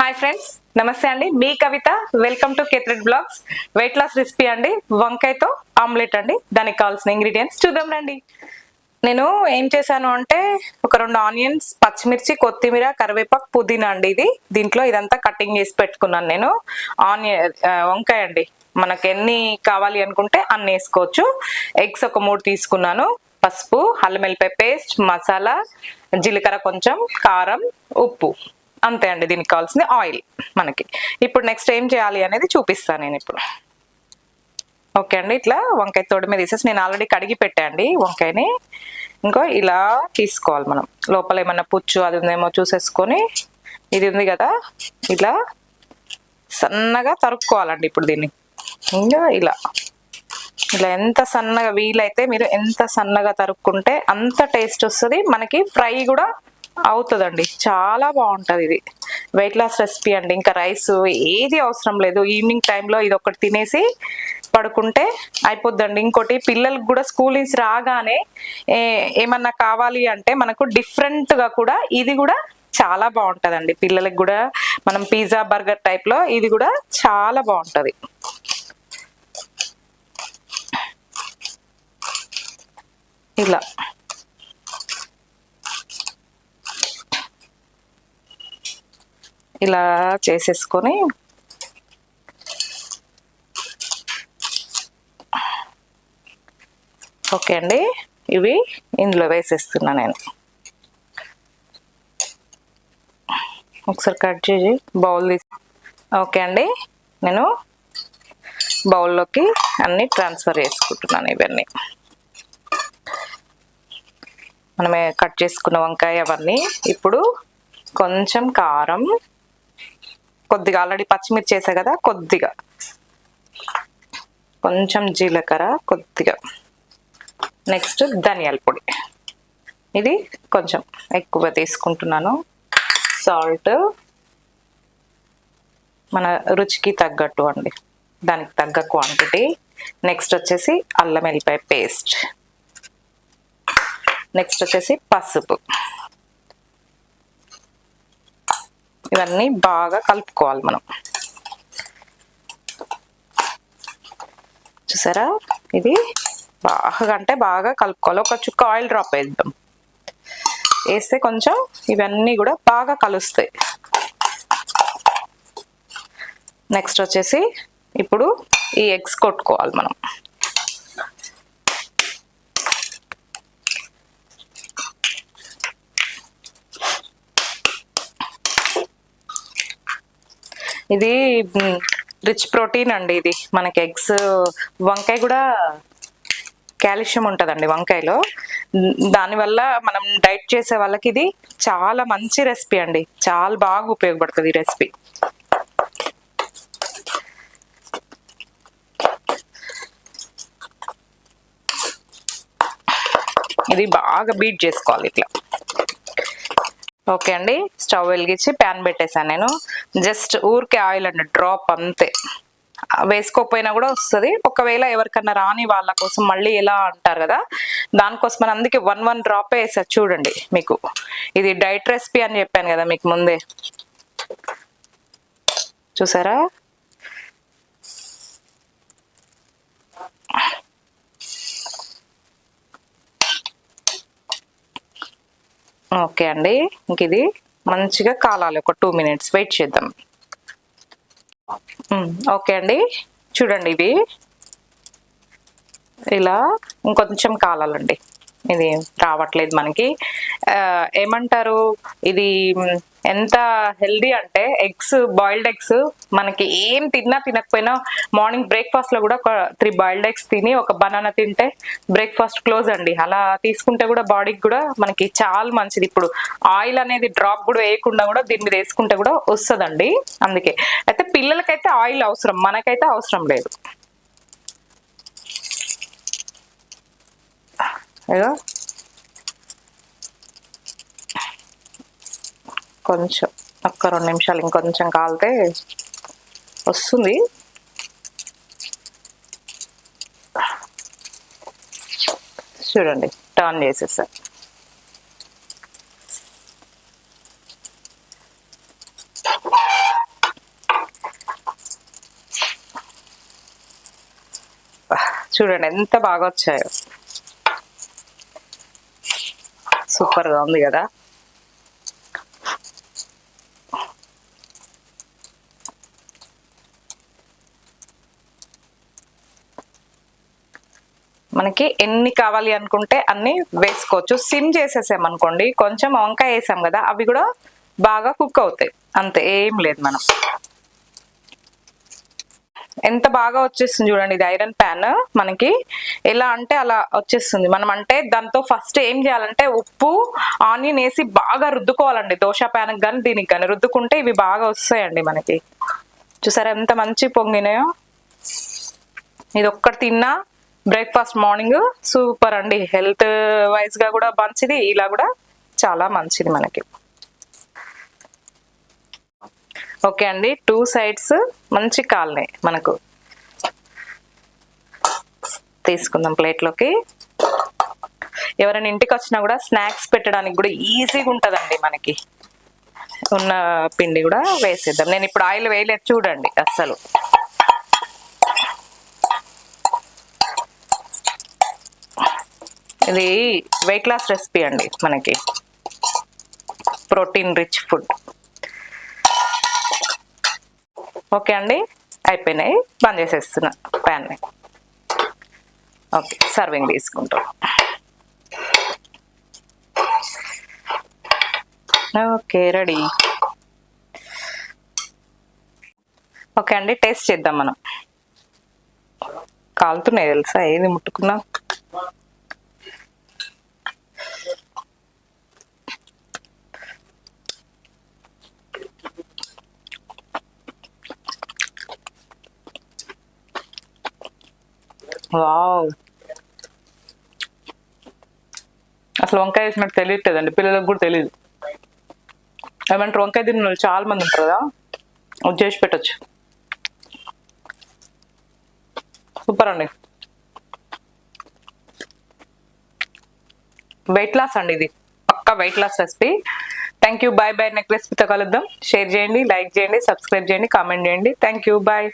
Hi friends, నమస్తే అండి. మీ కవిత. వెల్కమ్ టు కేత్రెడ్ బ్లాగ్స్. వెయిట్ లాస్ రెసిపీ అండి, వంకాయతో ఆమ్లెట్ అండి. దానికి కావాల్సిన ఇంగ్రీడియంట్స్ చూద్దాం రండి. నేను ఏం చేశాను అంటే ఒక 2 ఆనియన్స్, పచ్చిమిర్చి, కొత్తిమీర, కరివేపాకు, పుదీనా అండి. దీంట్లో ఇదంతా కటింగ్ చేసి పెట్టుకున్నాను నేను. వంకాయ అండి, మనకు ఎన్ని కావాలి అనుకుంటే అన్ని వేసుకోవచ్చు. ఎగ్స్ ఒక 3 తీసుకున్నాను. పసుపు, అల్లం వెల్లిపాయ పేస్ట్, మసాలా, జీలకర్ర, కొంచెం కారం, ఉప్పు, అంతే అండి. దీనికి కావాల్సింది ఆయిల్ మనకి. ఇప్పుడు నెక్స్ట్ ఏం చేయాలి అనేది చూపిస్తాను నేను ఇప్పుడు. ఓకే అండి, ఇట్లా వంకాయ తోడు మీద తీసేసి నేను ఆల్రెడీ కడిగి పెట్టాండి వంకాయని. ఇంకో ఇలా తీసుకోవాలి మనం. లోపల ఏమన్నా పుచ్చు అది ఉందేమో చూసేసుకొని, ఇది ఉంది కదా, ఇలా సన్నగా తరుక్కోవాలండి ఇప్పుడు దీన్ని. ఇంకా ఇలా ఎంత సన్నగా వీలైతే మీరు ఎంత సన్నగా తరుక్కుంటే అంత టేస్ట్ వస్తుంది మనకి. ఫ్రై కూడా అవుతుందండి, చాలా బాగుంటుంది. ఇది వెయిట్ లాస్ రెసిపీ అండి. ఇంకా రైస్ ఏది అవసరం లేదు. ఈవినింగ్ టైంలో ఇది ఒకటి తినేసి పడుకుంటే అయిపోద్దండి. ఇంకోటి పిల్లలకు కూడా స్కూల్ నుంచి రాగానే ఏమన్నా కావాలి అంటే మనకు డిఫరెంట్ గా కూడా ఇది కూడా చాలా బాగుంటదండి. పిల్లలకు కూడా మనం పిజ్జా బర్గర్ టైప్ లో ఇది కూడా చాలా బాగుంటది. ఇలా ఇలా చేసేసుకొని ఓకే అండి, ఇవి ఇందులో వేసేస్తున్నా నేను. ఒకసారి కట్ చేసి బౌల్ తీసి ఓకే అండి, నేను బౌల్లోకి అన్ని ట్రాన్స్ఫర్ చేసుకుంటున్నాను. ఇవన్నీ మనమే కట్ చేసుకున్న వంకాయ అవన్నీ. ఇప్పుడు కొంచెం కారం, కొద్దిగా ఆల్రెడీ పచ్చిమిర్చి వేసా కదా, కొద్దిగా కొంచెం జీలకర్ర, కొద్దిగా నెక్స్ట్ ధనియాల పొడి. ఇది కొంచెం ఎక్కువ తీసుకుంటున్నాను. సాల్ట్ మన రుచికి తగ్గట్టు అండి, దానికి తగ్గ క్వాంటిటీ. నెక్స్ట్ వచ్చేసి అల్లం వెల్లిపాయ పేస్ట్. నెక్స్ట్ వచ్చేసి పసుపు. ఇవన్నీ బాగా కలుపుకోవాలి మనం. చూసారా, ఇది బాగా అంటే బాగా కలుపుకోవాలి. ఒక చుక్క ఆయిల్ డ్రాప్ వేద్దాం. వేస్తే కొంచెం ఇవన్నీ కూడా బాగా కలుస్తాయి. నెక్స్ట్ వచ్చేసి ఇప్పుడు ఈ ఎగ్స్ కొట్టుకోవాలి మనం. ఇది రిచ్ ప్రోటీన్ అండి. ఇది మనకి ఎగ్స్, వంకాయ కూడా కాల్షియం ఉంటుందండి వంకాయలో. దానివల్ల మనం డైట్ చేసే వాళ్ళకి ఇది చాలా మంచి రెసిపీ అండి. చాలా బాగా ఉపయోగపడుతుంది ఈ రెసిపీ. ఇది బాగా బీట్ చేసుకోవాలి ఇట్లా. ఓకే అండి, స్టవ్ వెలిగించి ప్యాన్ పెట్టేశాను నేను. జస్ట్ ఊరికే ఆయిల్ అండి, డ్రాప్ అంతే. వేసుకోకపోయినా కూడా వస్తుంది. ఒకవేళ ఎవరికన్నా రాని వాళ్ళ కోసం మళ్ళీ ఎలా అంటారు కదా, దానికోసం అని అందుకే 1 డ్రాప్ వేసా. చూడండి, మీకు ఇది డైట్ రెసిపీ అని చెప్పాను కదా మీకు ముందే. చూసారా, ఓకే అండి. ఇంక ఇది మంచిగా కాలాలి. ఒక 2 మినిట్స్ వెయిట్ చేద్దాం. ఓకే అండి, చూడండి ఇవి ఇలా ఇంకొంచెం కాలాలండి. ఇది రావట్లేదు మనకి. ఏమంటారు, ఇది ఎంత హెల్దీ అంటే ఎగ్స్, బాయిల్డ్ ఎగ్స్ మనకి ఏం తిన్నా తినకపోయినా మార్నింగ్ బ్రేక్ఫాస్ట్ లో కూడా ఒక 3 బాయిల్డ్ ఎగ్స్ తిని ఒక బనానా తింటే బ్రేక్ఫాస్ట్ క్లోజ్ అండి. అలా తీసుకుంటే కూడా బాడీకి కూడా మనకి చాలా మంచిది. ఇప్పుడు ఆయిల్ అనేది డ్రాప్ కూడా వేయకుండా కూడా దీని మీద వేసుకుంటే కూడా వస్తుందండి. అందుకే అయితే పిల్లలకైతే ఆయిల్ అవసరం, మనకైతే అవసరం లేదు. కొంచెం ఒక్క 2 నిమిషాలు ఇంకొంచెం కాలితే వస్తుంది. చూడండి, టర్న్ చేసేసా. చూడండి ఎంత బాగా వచ్చాయో, సూపర్గా ఉంది కదా. మనకి ఎన్ని కావాలి అనుకుంటే అన్ని వేసుకోవచ్చు. సిమ్ చేసేసామనుకోండి, కొంచెం వంకాయ వేసాం కదా, అవి కూడా బాగా కుక్ అవుతాయి, అంతే, ఏం లేదు. మనం ఎంత బాగా వచ్చేస్తుంది చూడండి. ఇది ఐరన్ ప్యాన్, మనకి ఎలా అంటే అలా వచ్చేస్తుంది. మనం అంటే దాంతో ఫస్ట్ ఏం చేయాలంటే ఉప్పు ఆనియన్ వేసి బాగా రుద్దుకోవాలండి. దోశ ప్యాన్కి కానీ దీనికి కానీ రుద్దుకుంటే ఇవి బాగా వస్తాయండి మనకి. చూసారా ఎంత మంచి పొంగినాయో. ఇది ఒక్కటి తిన్నా బ్రేక్ఫాస్ట్ మార్నింగ్ సూపర్ అండి. హెల్త్ వైజ్ గా కూడా మంచిది, ఇలా కూడా చాలా మంచిది మనకి. ఓకే అండి, 2 సైడ్స్ మంచి కాలినాయి మనకు. తీసుకుందాం ప్లేట్లోకి. ఎవరైనా ఇంటికి వచ్చినా కూడా స్నాక్స్ పెట్టడానికి కూడా ఈజీగా ఉంటుందండి మనకి. ఉన్న పిండి కూడా వేసేద్దాం. నేను ఇప్పుడు ఆయిల్ వేయలేదు చూడండి అస్సలు. ఇది వెయిట్ లాస్ రెసిపీ అండి మనకి, ప్రోటీన్ రిచ్ ఫుడ్. ఓకే అండి, అయిపోయినాయి. బంద్ చేసేస్తున్నా ప్యాన్ని. ఓకే, సర్వింగ్ తీసుకుంటాం. Okay, ready. ఓకే అండి, టేస్ట్ చేద్దాం మనం. కాలుతున్నాయి తెలుసా, ఏది ముట్టుకున్నా. వావ్, అసలు వంకాయ వేసినట్టు తెలియట్లేదండి, పిల్లలకు కూడా తెలియదు. ఏమంటారు, వంకాయ తిన్న వాళ్ళు చాలా మంది ఉంటారు కదా, అది చేసి పెట్టచ్చు. సూపర్ అండి. వెయిట్ లాస్ అండి, ఇది పక్కా weight loss recipe. Thank you, bye bye. Next రెసిపీతో కలుద్దాం. షేర్ చేయండి, లైక్ చేయండి, సబ్స్క్రైబ్ చేయండి, కామెంట్ చేయండి. Thank you, bye.